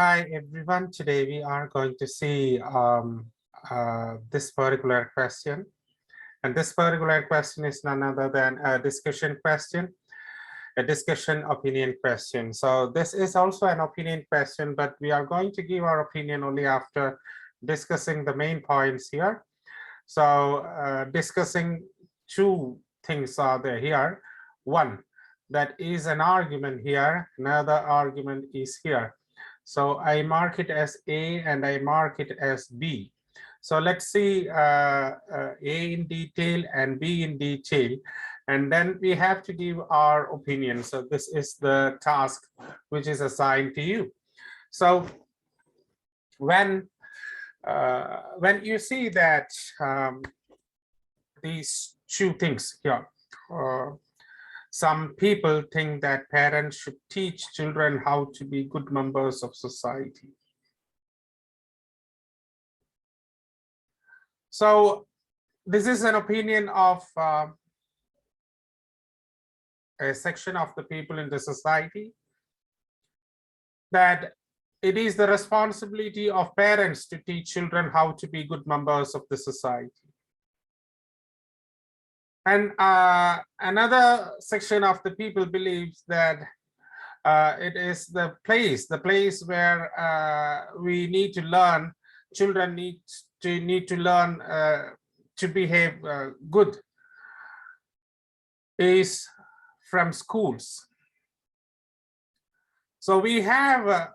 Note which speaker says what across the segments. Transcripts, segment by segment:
Speaker 1: Hi everyone, today we are going to see this particular question, and this particular question is none other than a discussion question, a discussion opinion question. So this is also an opinion question, but we are going to give our opinion only after discussing the main points here. So discussing two things are there here. One, that is an argument here, another argument is here. So I mark it as A and I mark it as B. So let's see A in detail and B in detail, and then we have to give our opinion. So this is the task which is assigned to you. So when you see that these two things here, some people think that parents should teach children how to be good members of society. So this is an opinion of a section of the people in the society, that it is the responsibility of parents to teach children how to be good members of the society. And another section of the people believes that it is the place where we need to learn, children need to learn to behave good, is from schools. So we have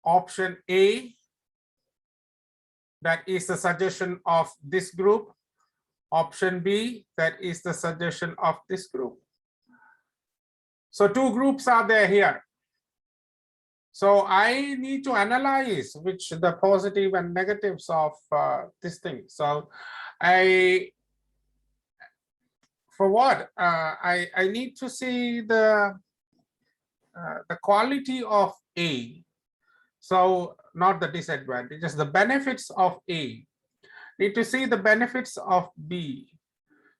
Speaker 1: option A, that is the suggestion of this group. Option B, that is the suggestion of this group. So two groups are there here. So I need to analyze which the positive and negatives of this thing. So for what I need to see the quality of A. So not the disadvantages, the benefits of A. Need to see the benefits of B.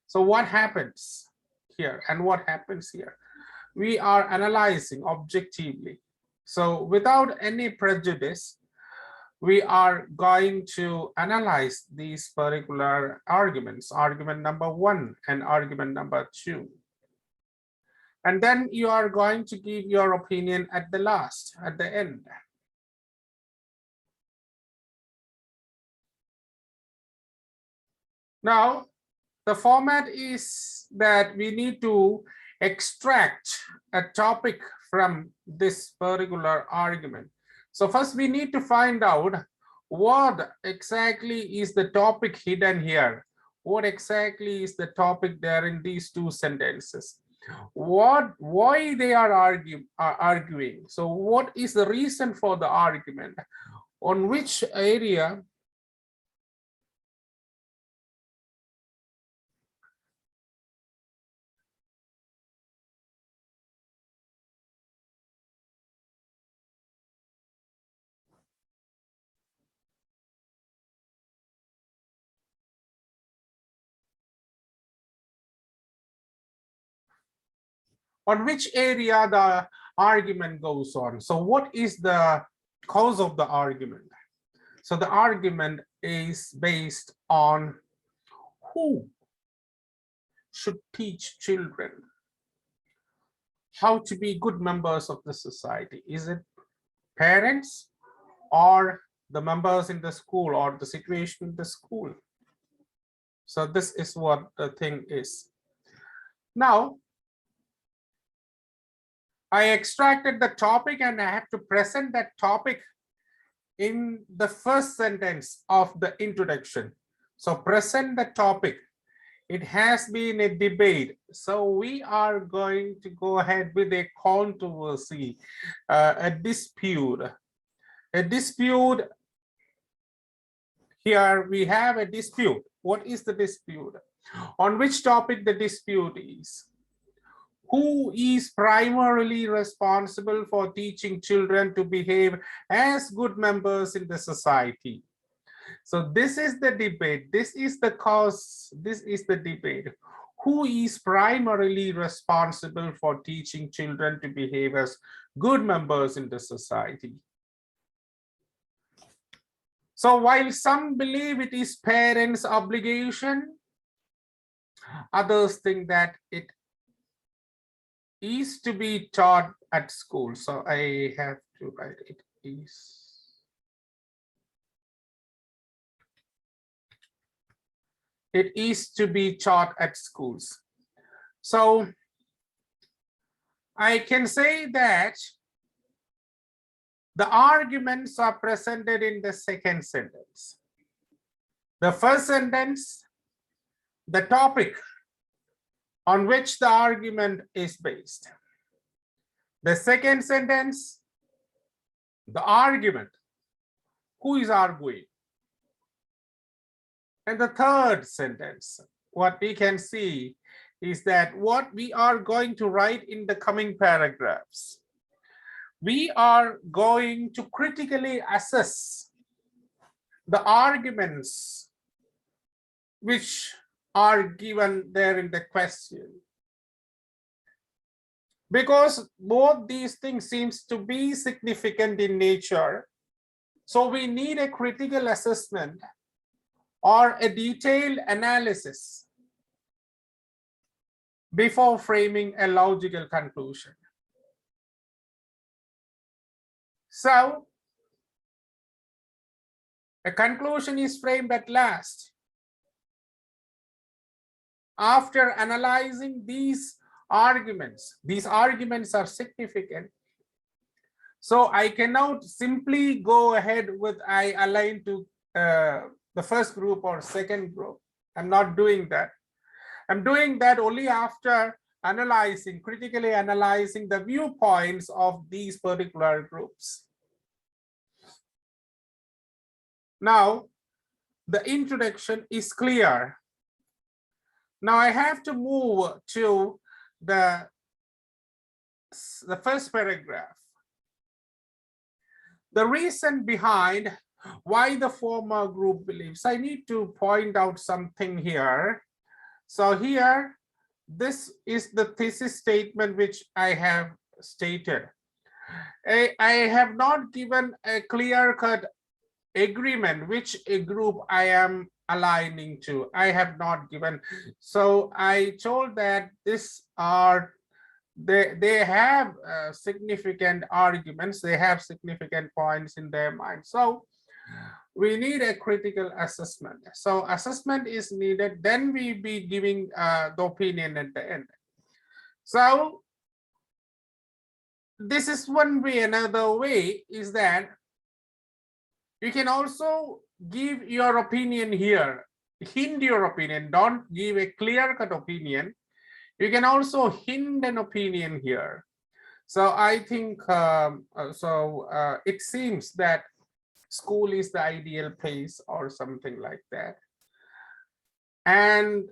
Speaker 1: So what happens here and what happens here? We are analyzing objectively. So without any prejudice, we are going to analyze these particular arguments, argument number 1 and argument number 2. And then you are going to give your opinion at the last, at the end. Now, the format is that we need to extract a topic from this particular argument. So first we need to find out what exactly is the topic hidden here. What exactly is the topic there in these two sentences? Why they are arguing? So what is the reason for the argument? On which area the argument goes on? So what is the cause of the argument? So the argument is based on who should teach children how to be good members of the society. Is it parents or the members in the school or the situation in the school? So this is what the thing is. Now, I extracted the topic and I have to present that topic in the first sentence of the introduction. So present the topic. It has been a debate. So we are going to go ahead with a controversy, a dispute. A dispute, here we have a dispute. What is the dispute? On which topic the dispute is? Who is primarily responsible for teaching children to behave as good members in the society? So this is the debate. This is the cause. This is the debate. Who is primarily responsible for teaching children to behave as good members in the society? So while some believe it is parents' obligation, others think that it is to be taught at school. So I have to write it is. It is to be taught at schools. So I can say that the arguments are presented in the second sentence. The first sentence, the topic on which the argument is based. The second sentence, the argument, who is arguing. And the third sentence, what we can see is that what we are going to write in the coming paragraphs. We are going to critically assess the arguments which are given there in the question. Because both these things seems to be significant in nature, so we need a critical assessment or a detailed analysis before framing a logical conclusion. So a conclusion is framed at last after analyzing these arguments. These arguments are significant. So I cannot simply go ahead with I align to the first group or second group. I'm not doing that. I'm doing that only after analyzing, critically analyzing the viewpoints of these particular groups. Now, the introduction is clear. Now I have to move to the first paragraph. The reason behind why the former group believes. I need to point out something here. So here, this is the thesis statement which I have stated. I have not given a clear-cut agreement which a group I am aligning to. I have not given. So I told that this are they have significant arguments, they have significant points in their mind. So we need a critical assessment. So assessment is needed, then we be giving the opinion at the end. So this is one way. Another way is that you can also give your opinion here, hint your opinion, don't give a clear-cut opinion. You can also hint an opinion here. So I think, it seems that school is the ideal place or something like that. And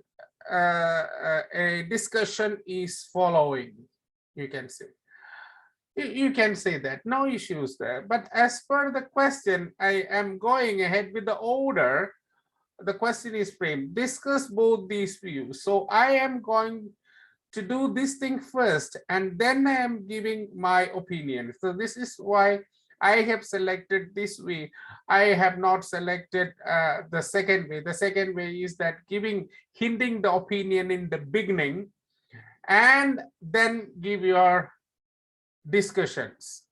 Speaker 1: a discussion is following, you can say. You can say that, no issues there. But as per the question, I am going ahead with the order. The question is framed, discuss both these views. So I am going to do this thing first, and then I am giving my opinion. So this is why I have selected this way. I have not selected the second way. The second way is that hinting the opinion in the beginning, and then give your discussions.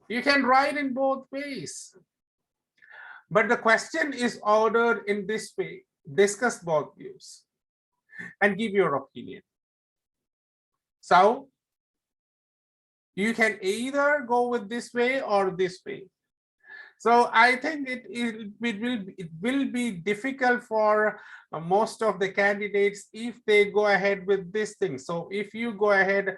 Speaker 1: You can write in both ways, but the question is ordered in this way: discuss both views and give your opinion. So you can either go with this way or this way. So I think it will be difficult for most of the candidates if they go ahead with this thing. So if you go ahead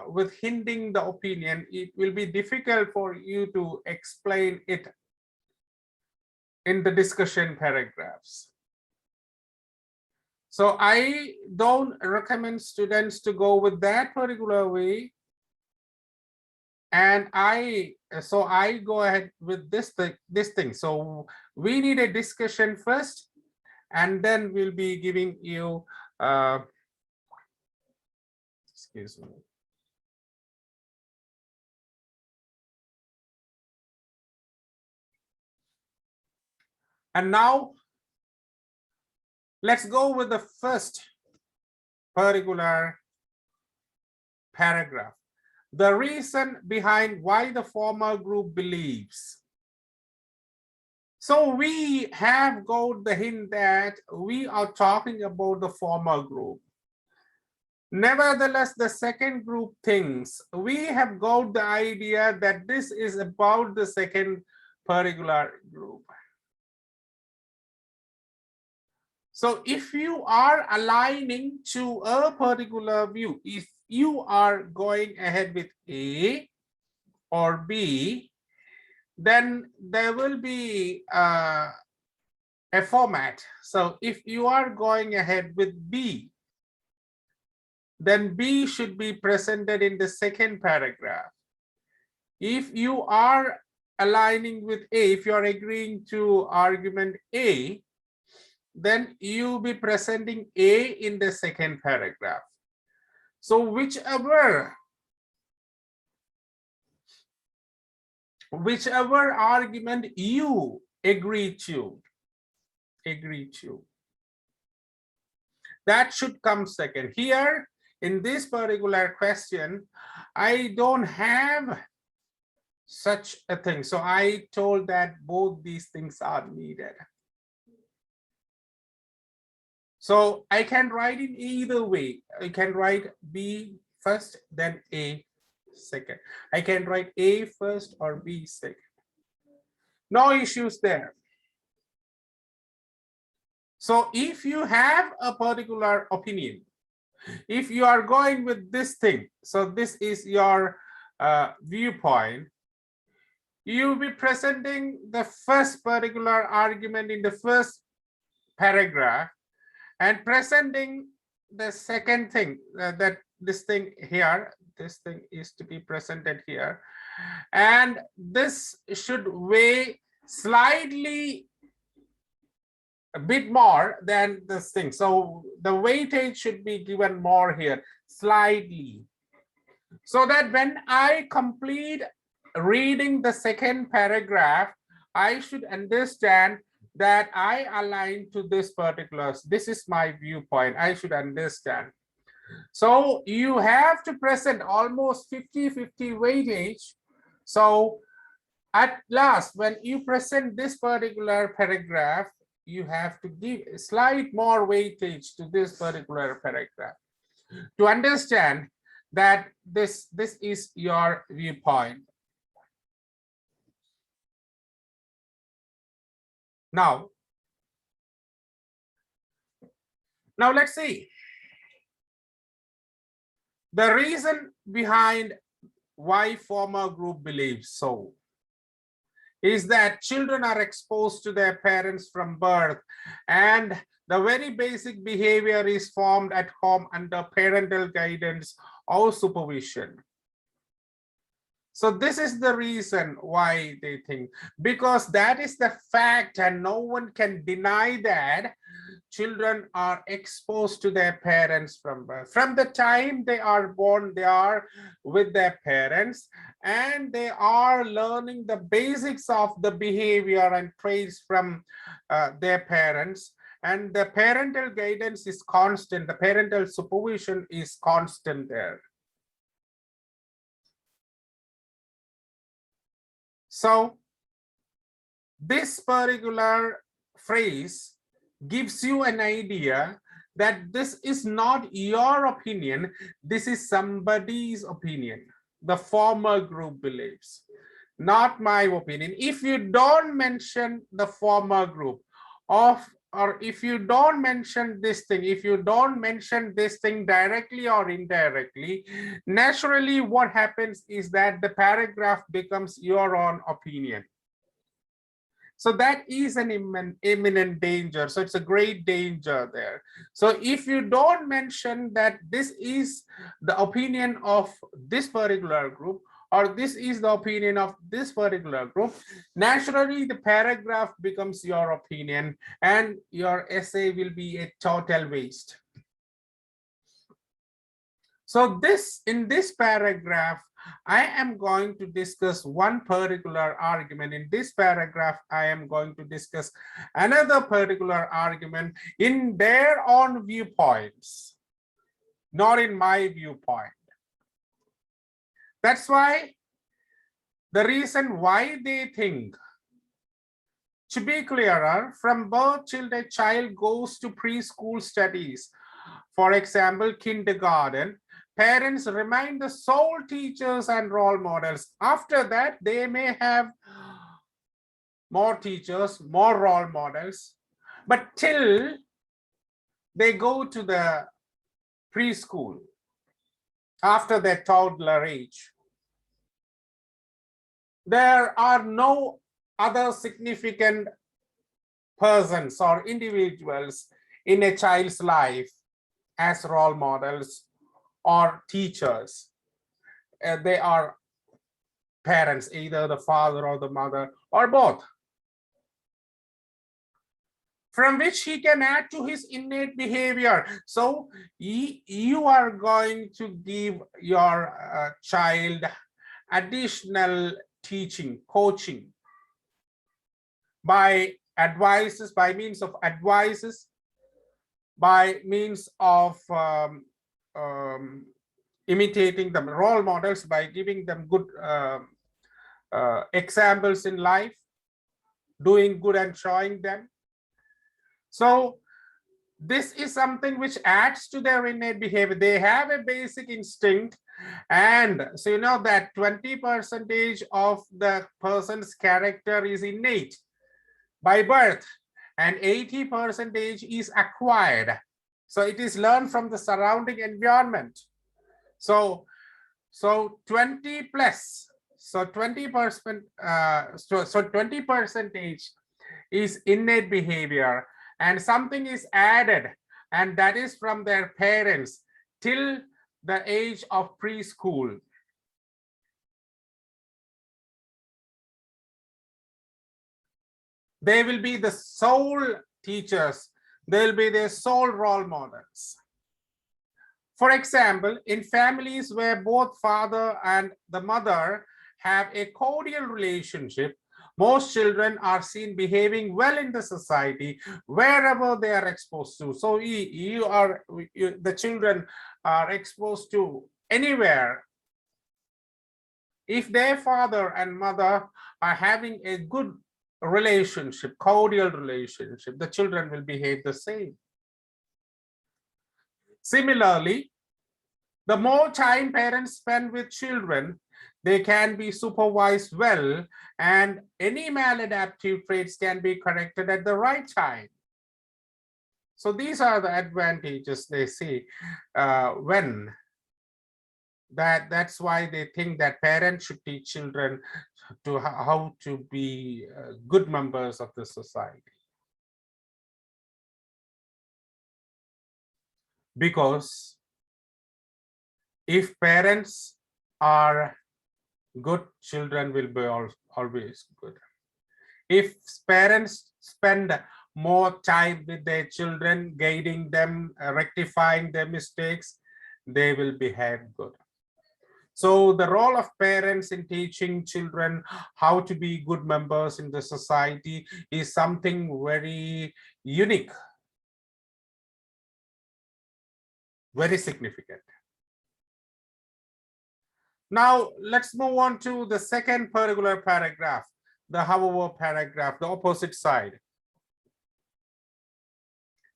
Speaker 1: with hinting the opinion, it will be difficult for you to explain it in the discussion paragraphs. So I don't recommend students to go with that particular way. And I go ahead with this thing. So we need a discussion first, and then we'll be giving you excuse me. And now let's go with the first particular paragraph. The reason behind why the former group believes. So we have got the hint that we are talking about the former group. Nevertheless, the second group thinks we have got the idea that this is about the second particular group. So if you are aligning to a particular view, if you are going ahead with A or B, then there will be a format. So if you are going ahead with B, then B should be presented in the second paragraph. If you are aligning with A, if you are agreeing to argument A, then you be presenting A in the second paragraph. So whichever argument you agree to, that should come second. Here in this particular question, I don't have such a thing. So I told that both these things are needed. So I can write in either way. I can write B first, then A second. I can write A first or B second. No issues there. So if you have a particular opinion, if you are going with this thing, so this is your viewpoint, you will be presenting the first particular argument in the first paragraph and presenting the second thing, that this thing here, this thing is to be presented here, and this should weigh slightly a bit more than this thing. So the weightage should be given more here, slightly, so that when I complete reading the second paragraph, I should understand that I align to this particular, this is my viewpoint, I should understand. So you have to present almost 50-50 weightage. So at last, when you present this particular paragraph, you have to give a slight more weightage to this particular paragraph to understand that this is your viewpoint. Now let's see the reason behind why former group believes so is that children are exposed to their parents from birth, and the very basic behavior is formed at home under parental guidance or supervision. So this is the reason why they think, because that is the fact and no one can deny that children are exposed to their parents from birth. From the time they are born, they are with their parents and they are learning the basics of the behavior and traits from their parents. And the parental guidance is constant. The parental supervision is constant there. So this particular phrase gives you an idea that this is not your opinion, this is somebody's opinion. The former group believes, not my opinion. If you don't mention the former group or if you don't mention this thing, if you don't mention this thing directly or indirectly, naturally what happens is that the paragraph becomes your own opinion. So that is an imminent danger. So it's a great danger there. So if you don't mention that this is the opinion of this particular group, or this is the opinion of this particular group, naturally the paragraph becomes your opinion and your essay will be a total waste. So in this paragraph, I am going to discuss one particular argument. In this paragraph, I am going to discuss another particular argument in their own viewpoints, not in my viewpoint. That's why the reason why they think, to be clearer, from birth till the child goes to preschool studies, for example, kindergarten, parents remain the sole teachers and role models. After that, they may have more teachers, more role models, but till they go to the preschool, after their toddler age, there are no other significant persons or individuals in a child's life as role models or teachers. They are parents, either the father or the mother or both, from which he can add to his innate behavior. So you are going to give your child additional teaching, coaching, by advices, by means of advices, by means of imitating them, role models, by giving them good examples in life, doing good and showing them. So this is something which adds to their innate behavior. They have a basic instinct, and so you know that 20% of the person's character is innate by birth, and 80% is acquired. So it is learned from the surrounding environment. So 20 plus, so 20%, so 20% is innate behavior, and something is added, and that is from their parents till the age of preschool. They will be the sole teachers. They will be their sole role models. For example, in families where both father and the mother have a cordial relationship, most children are seen behaving well in the society wherever they are exposed to. So the children are exposed to anywhere. If their father and mother are having a good relationship, cordial relationship, the children will behave the same. Similarly, the more time parents spend with children, they can be supervised well, and any maladaptive traits can be corrected at the right time. So these are the advantages they see that's why they think that parents should teach children to how to be good members of the society. Because if parents are good, children will be always good. If parents spend more time with their children, guiding them, rectifying their mistakes, they will behave good. So the role of parents in teaching children how to be good members in the society is something very unique, very significant. Now let's move on to the second particular paragraph, the however paragraph, the opposite side.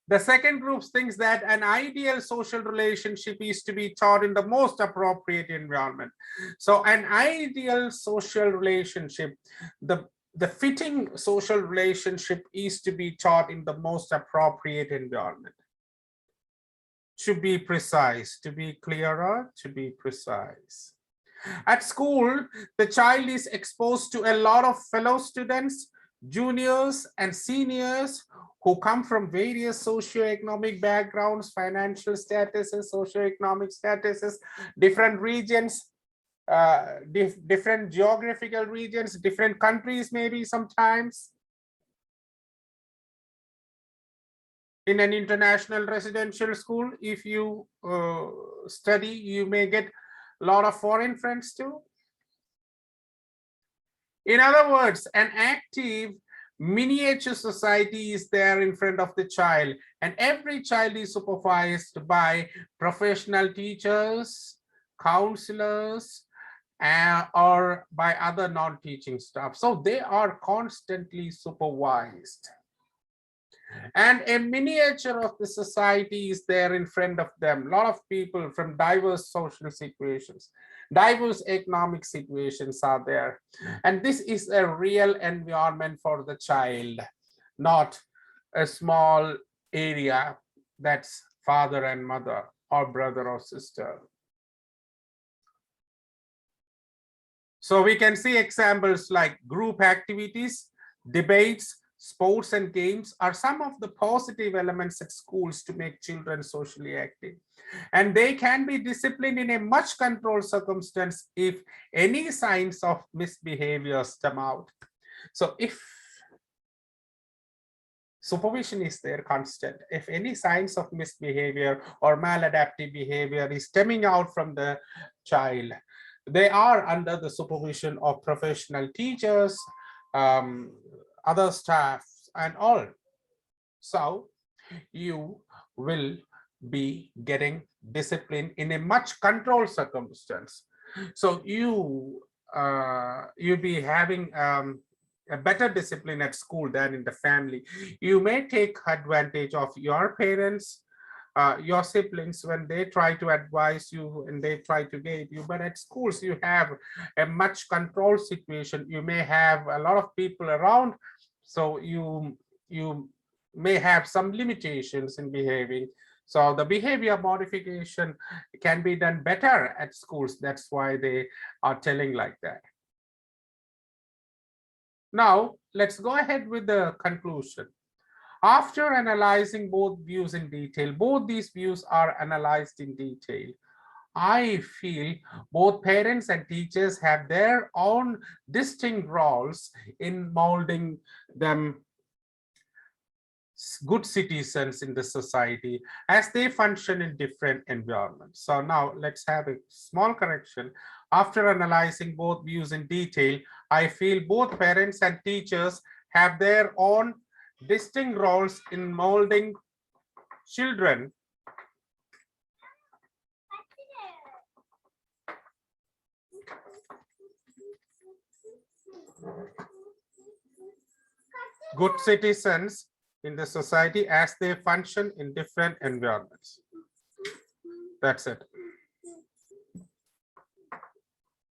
Speaker 1: The second group thinks that an ideal social relationship is to be taught in the most appropriate environment. So an ideal social relationship, the fitting social relationship is to be taught in the most appropriate environment. To be precise, to be clearer, to be precise. At school, the child is exposed to a lot of fellow students, juniors and seniors who come from various socioeconomic backgrounds, financial statuses, socioeconomic statuses, different regions, different geographical regions, different countries maybe sometimes. In an international residential school, if you study, you may get a lot of foreign friends too. In other words, an active miniature society is there in front of the child, and every child is supervised by professional teachers, counselors, or by other non-teaching staff. So they are constantly supervised. And a miniature of the society is there in front of them. A lot of people from diverse social situations, diverse economic situations are there. And this is a real environment for the child, not a small area that's father and mother or brother or sister. So we can see examples like group activities, debates, sports and games are some of the positive elements at schools to make children socially active. And they can be disciplined in a much controlled circumstance if any signs of misbehavior stem out. So if supervision is there constant, if any signs of misbehavior or maladaptive behavior is stemming out from the child, they are under the supervision of professional teachers, other staffs and all. So you will be getting discipline in a much controlled circumstance. So you'll be having a better discipline at school than in the family. You may take advantage of your parents, your siblings when they try to advise you and they try to guide you, but at schools you have a much controlled situation. You may have a lot of people around, so you may have some limitations in behaving. So the behavior modification can be done better at schools. That's why they are telling like that. Now let's go ahead with the conclusion. After analyzing both views in detail, both these views are analyzed in detail, I feel both parents and teachers have their own distinct roles in molding them good citizens in the society as they function in different environments. So now let's have a small correction. After analyzing both views in detail, I feel both parents and teachers have their own distinct roles in molding children good citizens in the society as they function in different environments. That's it.